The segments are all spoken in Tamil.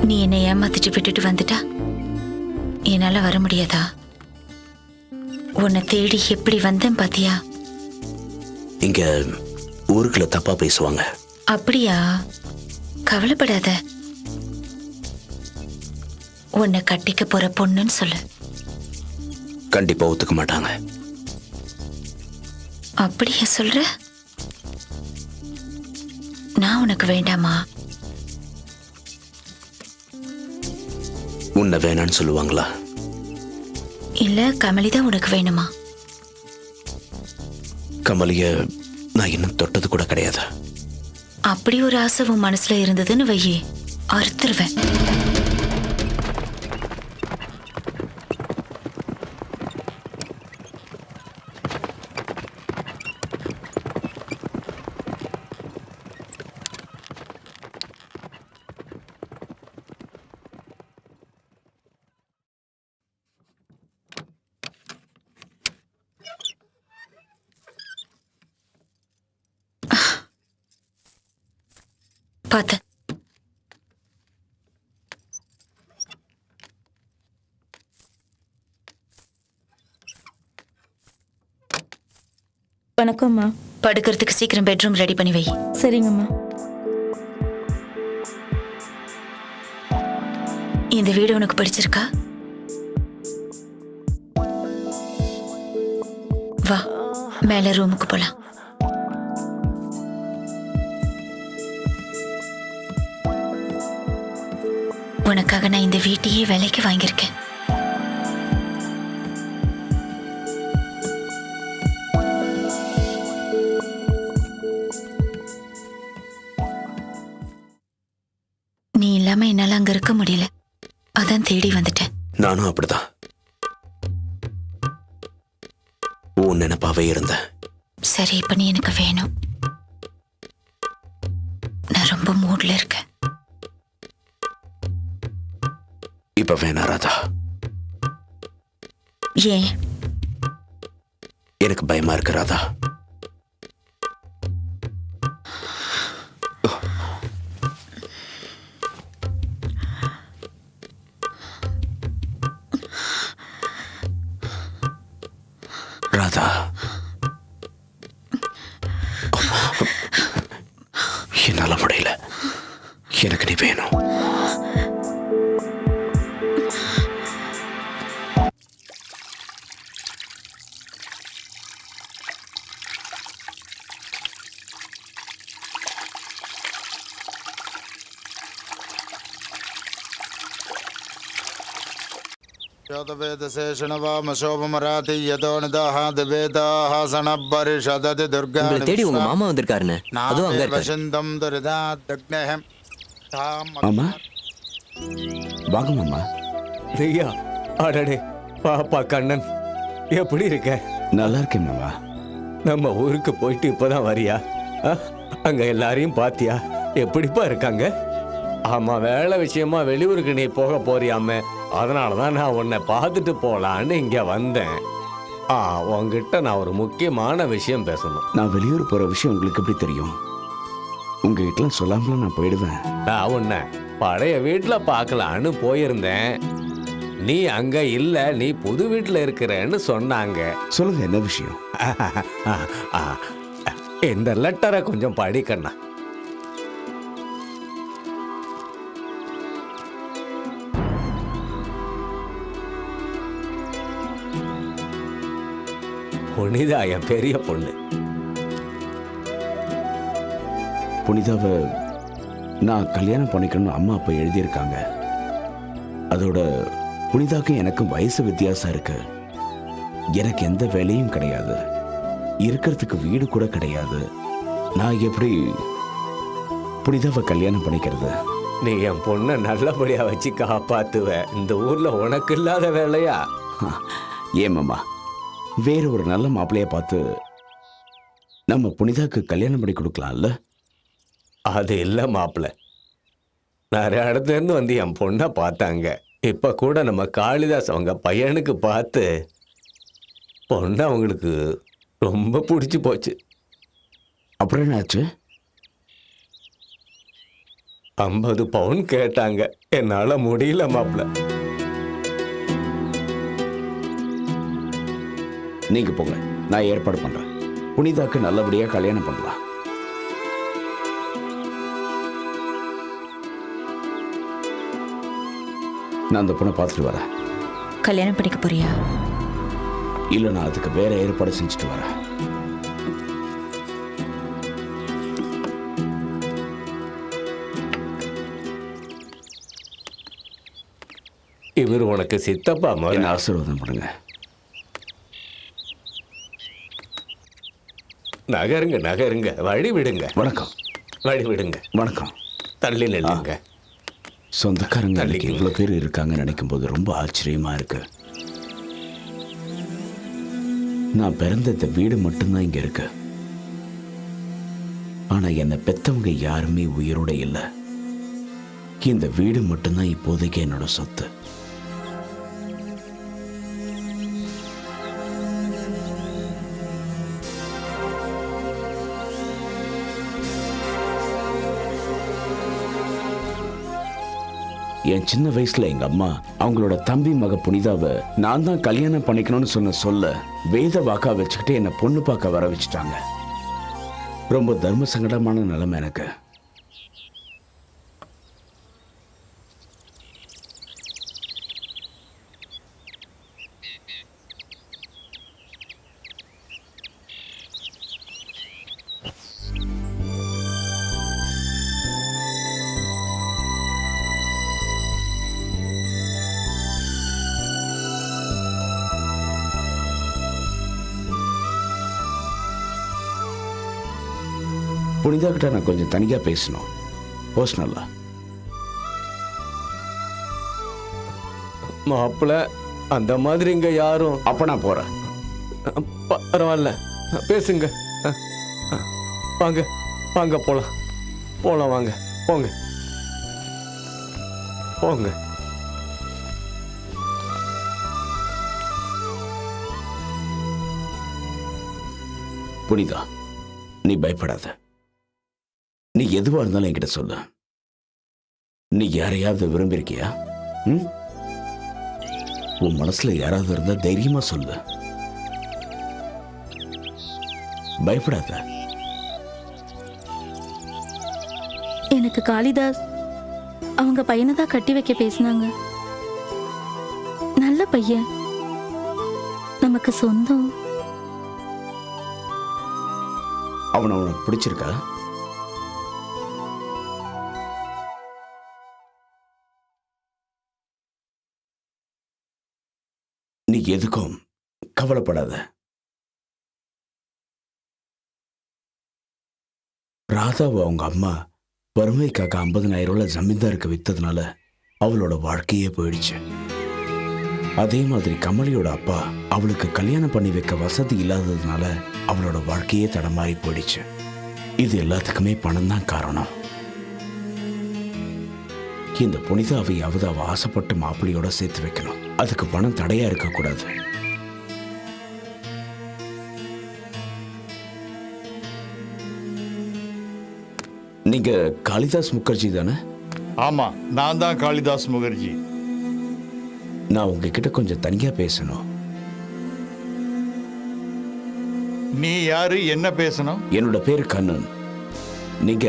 நீ என்னை ஏமாத்திட்டு விட்டுட்டு வந்துட்டா என்னால வர முடியாதா? உன்னை தேடி எப்படி வந்தேன் பாத்தியா? இங்க ஊருக்குள்ள தப்பா பேசுவாங்க. அப்படியா? கவலைப்படாத. உன்னை கட்டிக்க போற பொண்ணுன்னு சொல்லு. கண்டிப்பா ஒத்துக்க மாட்டாங்க. அப்படியா சொல்ற? நான் உனக்கு வேண்டாமா? உன்னை வேணான்னு சொல்லுவாங்களா? இல்ல கமலிதான் உனக்கு வேணுமா? கமலிய நான் இன்னும் தொட்டது கூட கிடையாது. அப்படி ஒரு ஆசை உன் மனசுல இருந்ததுன்னு வையே, அறுத்துருவேன். பாத்து வணக்கம்மா. படுக்கிறதுக்கு சீக்கிரம் பெட்ரூம் ரெடி பண்ணி வை. சரிங்கம்மா. இந்த வீடு உனக்கு பிடிச்சிருக்கா? வா, மேல ரூமுக்கு போலாம். உனக்காக நான் இந்த வீட்டையே விலைக்கு வாங்கியிருக்கேன். நீ இல்லாம என்னால அங்க இருக்க முடியல, அதான் தேடி வந்துட்டேன். நானும் அப்படிதான் உன் நினைப்பாவே இருந்தேன். சரி, இப்ப நீ எனக்கு வேணும். நான் ரொம்ப மூட்ல இருக்கேன். இப்ப வேணா ராதா. ஏன்? எனக்கு பயமா இருக்கு ராதா. ராதா, என்னால முடியல. எனக்கு நீ வேணும். தேடி உங்க மாமா வந்திருக்காருன்னு. அதுவும் அங்க இருக்காரு. மாமா, வாங்க மாமா. ஐயா, அடடே பாப்பா கண்ணன், எப்படி இருக்க? நல்லா இருக்கேன் மாமா. நம்ம ஊருக்கு போயிட்டு இப்பதான் வரியா? அங்க எல்லாரையும் பாத்தியா? எப்படிப்பா இருக்காங்க? ஆமா, வேலை விஷயமா வெளியூருக்கு நீ போக போறியாம, அதனாலதான் நான் உன்னை பார்த்துட்டு போலான்னு இங்க வந்தேன். உங்ககிட்ட நான் ஒரு முக்கியமான விஷயம் பேசணும். நான் வெளியூர் போற விஷயம் உங்களுக்கு எப்படி தெரியும்? உங்ககிட்ட சொல்லாமல நான் போயிடுவேன். நான் உன்னை பழைய வீட்டுல பார்க்கலான்னு போயிருந்தேன். நீ அங்க இல்ல, நீ புது வீட்டுல இருக்கிறேன்னு சொன்னாங்க. சொல்லுங்க, என்ன விஷயம்? இந்த லெட்டரை கொஞ்சம் படிக்கண்ணா. புனிதா என் பெரிய பொண்ணு. புனிதாவை நான் கல்யாணம் பண்ணிக்கணும்னு அம்மா அப்பா எழுதியிருக்காங்க. அதோட புனிதாக்கும் எனக்கும் வயசு வித்தியாசம் இருக்கு. எனக்கு எந்த வேலையும் கிடையாது, இருக்கிறதுக்கு வீடு கூட கிடையாது. நான் எப்படி புனிதாவை கல்யாணம் பண்ணிக்கிறது? நீ என் பொண்ணை நல்லபடியா வச்சு காப்பாத்துவ. இந்த ஊர்ல உனக்கு இல்லாத வேலையா? ஏமாமா, வேற ஒரு நல்ல மாப்பிள்ளைய பார்த்து நம்ம புனிதாக்கு கல்யாணம் பண்ணி கொடுக்கலாம்ல? அது இல்ல மாப்பிள்ள, நிறைய இடத்துல இருந்து வந்து என் பொண்ணை பார்த்தாங்க. இப்ப கூட நம்ம காளிதாஸ் அவங்க பையனுக்கு பார்த்து பொண்ணு அவங்களுக்கு ரொம்ப பிடிச்சி போச்சு. அப்புறம் என்னாச்சு? 50 பவுன் கேட்டாங்க. என்னால முடியல மாப்பிள்ள. நீங்க போங்க, நான் ஏற்பாடு பண்றேன். புனிதாக்கு நல்லபடியா கல்யாணம் பண்ணலாம். நான் அந்த பொண்ணை பார்த்துட்டு வரேன். கல்யாணம் பண்ணிக்க போறியா? இல்லை, நான் அதுக்கு வேற ஏற்பாடு செஞ்சுட்டு வரேன். இவர் உனக்கு சித்தப்பா மாதிரி. என்ன ஆசீர்வாதம் பண்ணுங்க. நகருங்க நகருங்க, வழி விடுங்க. வணக்கம். வழி விடுங்க. வணக்கம். தள்ளி நில்லுங்க. சொந்தக்காரங்க அன்னைக்கு இவ்வளோ பேர் இருக்காங்கன்னு நினைக்கும் போது ரொம்ப ஆச்சரியமா இருக்கு. நான் பிறந்த இந்த வீடு மட்டும்தான் இங்க இருக்கு. ஆனா என்னை பெத்தவங்க யாருமே உயிரோட இல்லை. இந்த வீடு மட்டும்தான் இப்போதைக்கு என்னோட சொத்து. என் சின்ன வயசுல எங்க அம்மா அவங்களோட தம்பி மக புனிதாவை நான் தான் கல்யாணம் பண்ணிக்கணும்னு சொல்ல வேத வாக்கா வச்சுக்கிட்டு என்னை பொண்ணு பார்க்க வர வச்சுட்டாங்க. ரொம்ப தர்ம சங்கடமான நிலைமை எனக்கு. புனிதா கிட்ட நான் கொஞ்சம் தனியா பேசணும், பர்சனலா. மாப்பிள்ள அந்த மாதிரி இங்க யாரும். அப்ப நான் போறேன். பரவாயில்ல, பேசுங்க. வாங்க வாங்க, போலாம் போலாம், வாங்க போங்க போங்க. புனிதா, நீ பயப்படாத. நீ எதுவா இருந்தாலும் என்கிட்ட சொல்லு. நீ யாரையாவது விரும்பியிருக்கியா? உன் மனசுல யாராவது இருந்தா தைரியமா சொல்லு. பயப்படாத. எனக்கு காளிதாஸ் அவங்க பையனை தான் கட்டி வைக்க பேசினாங்க. நல்ல பையன், நமக்கு சொந்தம். அவனை உனக்கு பிடிச்சிருக்கா? நீ எதுக்கும் கவலைப்படாத. ராதாவை அவங்க அம்மா வறுமைக்காக 50,000 ரூபாய் ஜமீன்தாருக்கு வித்ததுனால அவளோட வாழ்க்கையே போயிடுச்சு. அதே மாதிரி கமலியோட அப்பா அவளுக்கு கல்யாணம் பண்ணி வைக்க வசதி இல்லாததுனால அவளோட வாழ்க்கையே தடமாறி போயிடுச்சு. இது எல்லாத்துக்குமே பணம் தான் காரணம். இந்த புனிதாவையாவது அவ ஆசைப்பட்டு மாப்பிள்ளையோட சேர்த்து வைக்கணும். அதுக்கு பணம் தடையா இருக்கக்கூடாது. நீங்க காளிதாஸ் முகர்ஜி தானே? ஆமா, நான் தான் காளிதாஸ் முகர்ஜி. நான் உங்ககிட்ட கொஞ்சம் தனியா பேசணும். நீ யாரு, என்ன பேசணும்? என்னோட பேரு கண்ணன். நீங்க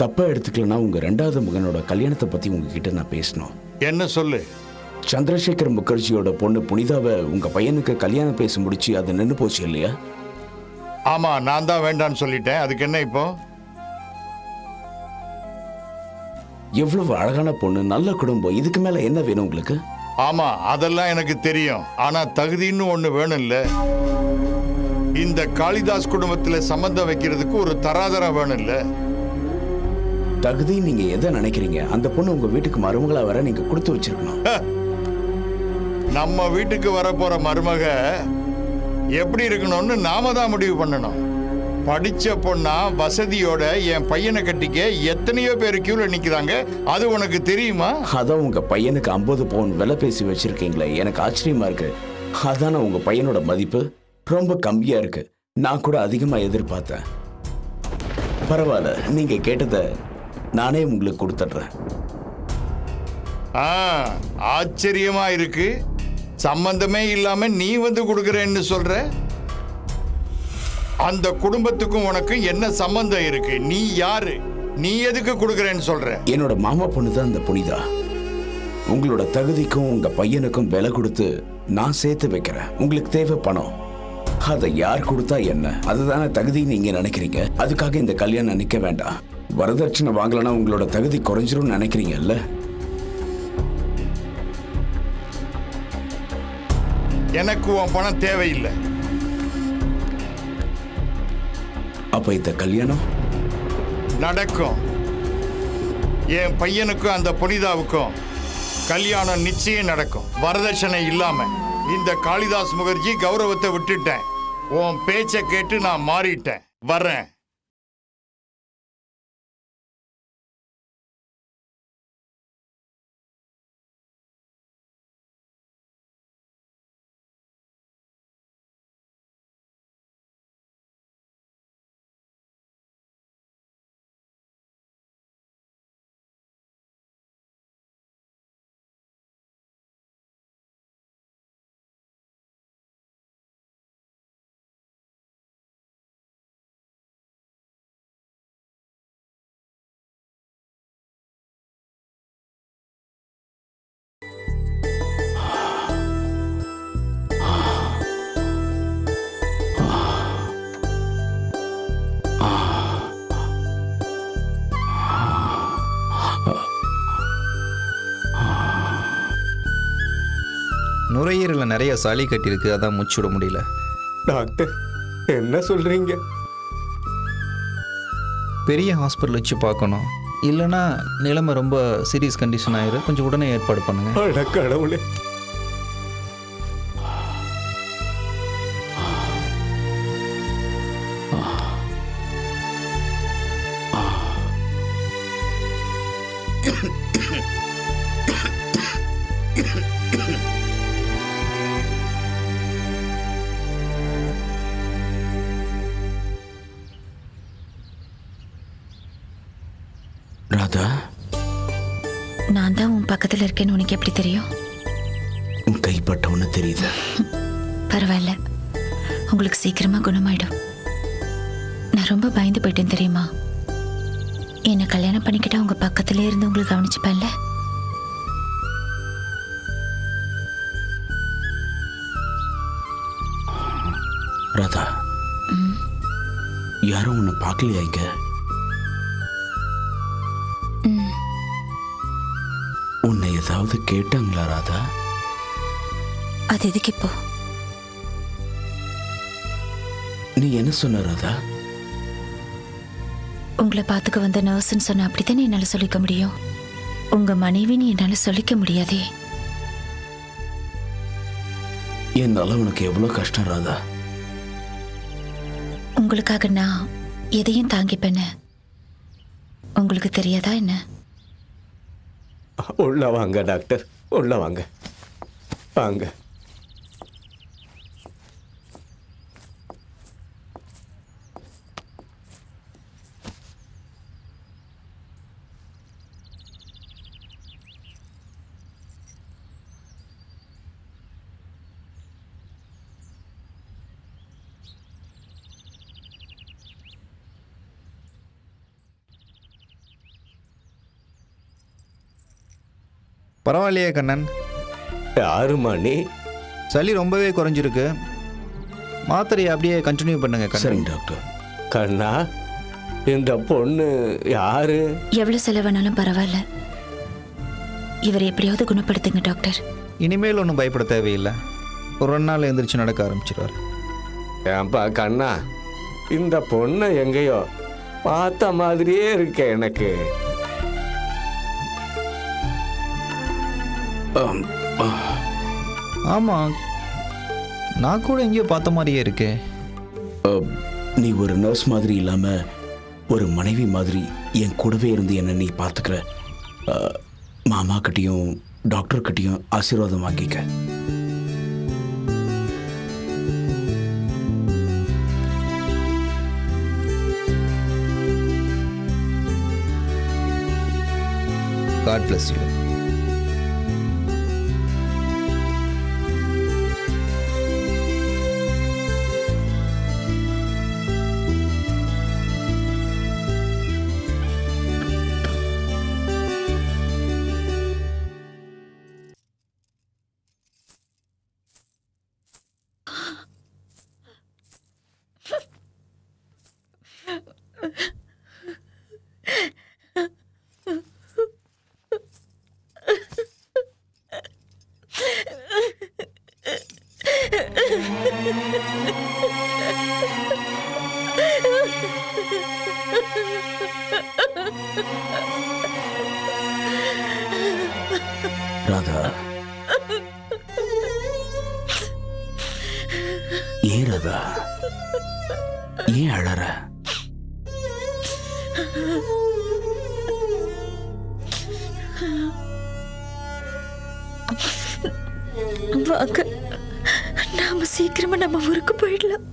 தப்பா எடுத்துக்கலன்னா உங்க 2வது மகனோட கல்யாணத்தை பத்தி உங்ககிட்ட நான் பேசணும். என்ன சொல்லு. சந்திரசேகர் முகர்ஜியோட பொண்ணு புனிதாவை உங்க பையனுக்கு கல்யாணம் பேச முடிச்சு அது நின்று போச்சு இல்லையா? ஆமா, நான் தான் வேண்டான்னு சொல்லிட்டேன். அதுக்கு என்ன இப்போ? எவ்வளவு அழகான பொண்ணு, நல்ல குடும்பம், இதுக்கு மேல என்ன வேணும் உங்களுக்கு? ஆமா, அதெல்லாம் எனக்கு தெரியும். ஆனா தகுதின்னு ஒண்ணு வேணும் இல்ல. இந்த காளிதாஸ் குடும்பத்துல சம்பந்தம் வைக்கிறதுக்கு ஒரு தராதரம் வேணும் இல்ல. தகுதி நீங்க எதை நினைக்கிறீங்க? அந்த பொண்ணு உங்க வீட்டுக்கு மருமகளா வர நீங்க கொடுத்து வச்சிருக்கணும். நம்ம வீட்டுக்கு வரப்போற மருமக எப்படி இருக்கணும்னு நாம தான் முடிவு பண்ணணும். படிச்ச பொண்ணா வசதியோட என் பையனை கட்டிக்க எத்தனையோ பேர் கியூல நிக்கிறாங்க. அது உனக்கு தெரியுமா? அதான் உங்க பையனுக்கு 50 பவுன் விலை பேசி வச்சிருக்கீங்களே, எனக்கு ஆச்சரியமா இருக்கு. அதான உங்க பையனோட மதிப்பு ரொம்ப கம்மியா இருக்கு. நான் கூட அதிகமா எதிர்பார்த்தேன். பரவாயில்ல, நீங்க கேட்டதை நானே உங்களுக்கு கொடுத்துட்றேன். ஆ, ஆச்சரியமா இருக்கு. சம்பந்தமே இல்லாம நீ வந்து கொடுக்கறேன்னு சொல்ற. அந்த குடும்பத்துக்கும் உனக்கு என்ன சம்பந்தம் இருக்கு? நீ யாரு? நீ எதுக்கு கொடுக்கறேன்னு சொல்ற? என்னோட மாமா பொண்ணு தான் அந்த புனிதா. உங்களோட தகுதிக்கும் உங்க பையனுக்கும் விலை கொடுத்து நான் சேர்த்து வைக்கிறேன். உங்களுக்கு தேவை பணம், அதை யார் கொடுத்தா என்ன? அதுதானே தகுதி நீங்க நினைக்கிறீங்க. அதுக்காக இந்த கல்யாணம் நிக்க வேண்டாம். வரதட்சணை வாங்கலன்னா உங்களோட தகுதி குறைஞ்சிரும் நினைக்கிறீங்கல்ல? எனக்கு உன் பணம் தேவையில்லை. அப்ப இந்த கல்யாணம் நடக்கும். என் பையனுக்கும் அந்த புனிதாவுக்கும் கல்யாணம் நிச்சயம் நடக்கும், வரதட்சணை இல்லாம. இந்த காளிதாஸ் முகர்ஜி கௌரவத்தை விட்டுட்டேன். உன் பேச்சை கேட்டு நான் மாறிட்டேன். வர்றேன். நுரையீரலில் நிறைய சளி கட்டியிருக்கு, அதான் மூச்சு விட முடியல. டாக்டர் என்ன சொல்றீங்க? பெரிய ஹாஸ்பிட்டல் வச்சு பார்க்கணும், இல்லைன்னா நிலைமை ரொம்ப சீரியஸ் கண்டிஷன் ஆயிரும். கொஞ்சம் உடனே ஏற்பாடு பண்ணுங்க. அட கடவுளே. ராதா, நான் தான் உன் பக்கத்துல இருக்கேன்னு உனக்கு எப்படி தெரியும்? உன் கைப்பட்ட ஒன்று தெரியுது. பரவாயில்ல, உங்களுக்கு சீக்கிரமா குணமாயிடும். நான் ரொம்ப பயந்து போயிட்டேன் தெரியுமா? என்னை கல்யாணம் பண்ணிக்கிட்டா உங்க பக்கத்திலே இருந்து உங்களுக்கு கவனிச்சுப்பேன்ல. ராதா, யாரும் உன்னை பார்க்கலையா இங்க? உன்னை ஏதாவது கேட்டாங்களா ராதா? அது எதுக்கு இப்போ? நீ என்ன சொன்ன ராதா? உங்களை பார்த்துக்க வந்த நர்ஸ்ன்னு சொன்ன அப்படித்தானே என்னால சொல்லிக்க முடியும். உங்க மனைவின்னு என்னால சொல்லிக்க முடியாதே. என்னால உனக்கு எவ்வளவு கஷ்டம் ராதா. உங்களுக்காக நான் எதையும் தாங்கிப்பேன்னு உங்களுக்கு தெரியாதா என்ன? உள்ள வாங்க டாக்டர், உள்ள வாங்க வாங்க. பரவாயில்லையே கண்ணன், யாருமா நீ? சளி ரொம்பவே குறைஞ்சிருக்கு. மாத்திரையை அப்படியே கண்டினியூ பண்ணுங்க கண்ணன். சரிங்க டாக்டர். கண்ணா, இந்த பொண்ணு யாரு? எவ்வளவு செலவானாலும் பரவாயில்ல, இவரை எப்படியாவது குணப்படுத்துங்க டாக்டர். இனிமேல் ஒன்றும் பயப்பட தேவையில்லை. ஒரு 2 நாள் எழுந்திரிச்சு நடக்க ஆரம்பிச்சிடுவார். ஏன்பா கண்ணா, இந்த பொண்ணை எங்கேயோ பார்த்த மாதிரியே இருக்க எனக்கு. ஆமாம், நான் கூட எங்கேயோ பார்த்த மாதிரியே இருக்கே. நீ ஒரு நர்ஸ் மாதிரி இல்லாம ஒரு மனைவி மாதிரி என் கூடவே இருந்து என்ன நீ பார்த்துக்கிற. மாமா கிட்டையும் டாக்டர் கிட்டையும் ஆசீர்வாதம் வாங்கிக்க. God bless you. ராதா, ஏன் ராதா, ஏன் அழற? வாங்க, நாம சீக்கிரமா நம்ம ஊருக்கு போயிடலாம்.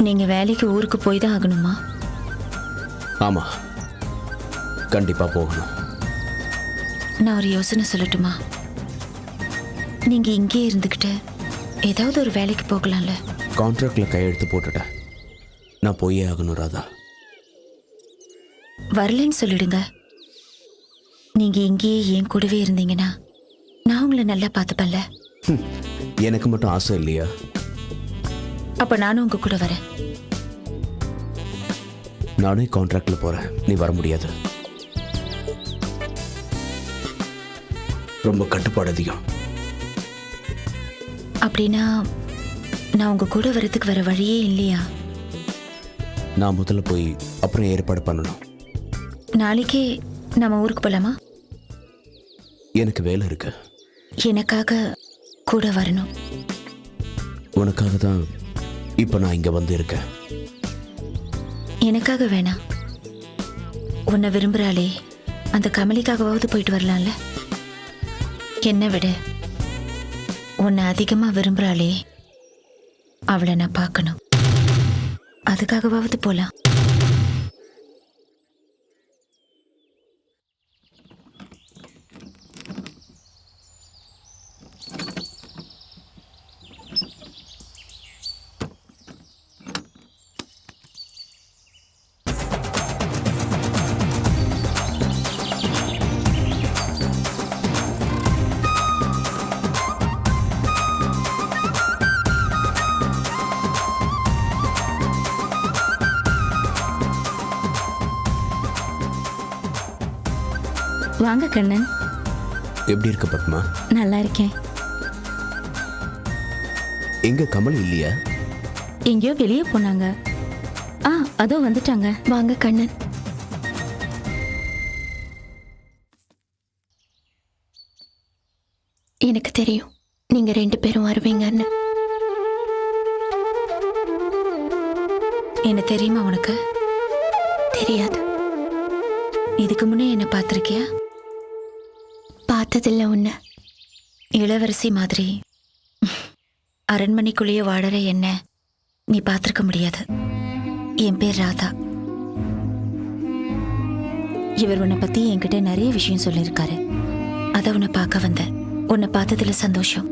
நீங்க வேலைக்கு ஊருக்கு போய் தான் ஆகணுமா? ஆமா, கண்டிப்பா போகணும். நான் ஒரு யோசனை சொல்லட்டுமா? நீங்க இங்கே இருந்துக்கிட்டு ஏதாவது ஒரு வேலைக்கு போகலாம்ல. கான்ட்ராக்ட்ல கையெழுத்து போட்டுட்டேன். நான் போயே ஆகணும் ராதா. வரலன்னு சொல்லிடுங்க. நீங்க இங்கேயே என் கூடவே இருந்தீங்கன்னா நான் உங்களை நல்லா பார்த்துப்பேன்ல. எனக்கு மட்டும் ஆசை இல்லையா? அப்ப நானும் உங்க கூட வரேன். நானே கான்ட்ராக்ட்ல போறேன், நீ வர முடியாது. ரொம்ப கட்டுப்பாடு அதிகம். அப்படின்னா நான் உங்க கூட வரதுக்கு வர வழியே இல்லையா? நான் முதல்ல போய் அப்புறம் ஏற்பாடு பண்ணணும். நாளைக்கே நம்ம ஊருக்கு போலாமா? எனக்கு வேலை இருக்கு. எனக்காக கூட வரணும். உனக்காக தான் இப்போ நான் இங்க வந்து இருக்கேன். எனக்காக வேணாம். உன்னை விரும்புறாளே அந்த கமலிக்காகவாவது போயிட்டு வரலாம்ல. என்னை விட உன்னை அதிகமா விரும்புறாளே அவளை நான் பார்க்கணும். அதுக்காகவாவது போலாம். வாங்க கண்ணன். எப்படி இருக்க பத்மா? நல்லா இருக்கேன். எங்க கமல் இல்லையா? எங்கேயோ வெளியே போனாங்க. அதோ வந்துட்டாங்க. வாங்க கண்ணன். எனக்கு தெரியும் நீங்க 2 பேரும் வருவீங்கன்னு. என்ன தெரியுமா உனக்கு? தெரியாது. இதுக்கு முன்னே என்ன பார்த்திருக்கியா? பார்த்ததில்ல உன்னை. இளவரசி மாதிரி அரண்மனைக்குள்ளேயே வாழற என்ன நீ பார்த்திருக்க முடியாது. என் பேர் ராதா. இவர் உன்னை பத்தி என்கிட்ட நிறைய விஷயம் சொல்லியிருக்காரு. அதை உன்னை பார்க்க வந்தேன். உன்னை பார்த்ததுல சந்தோஷம்.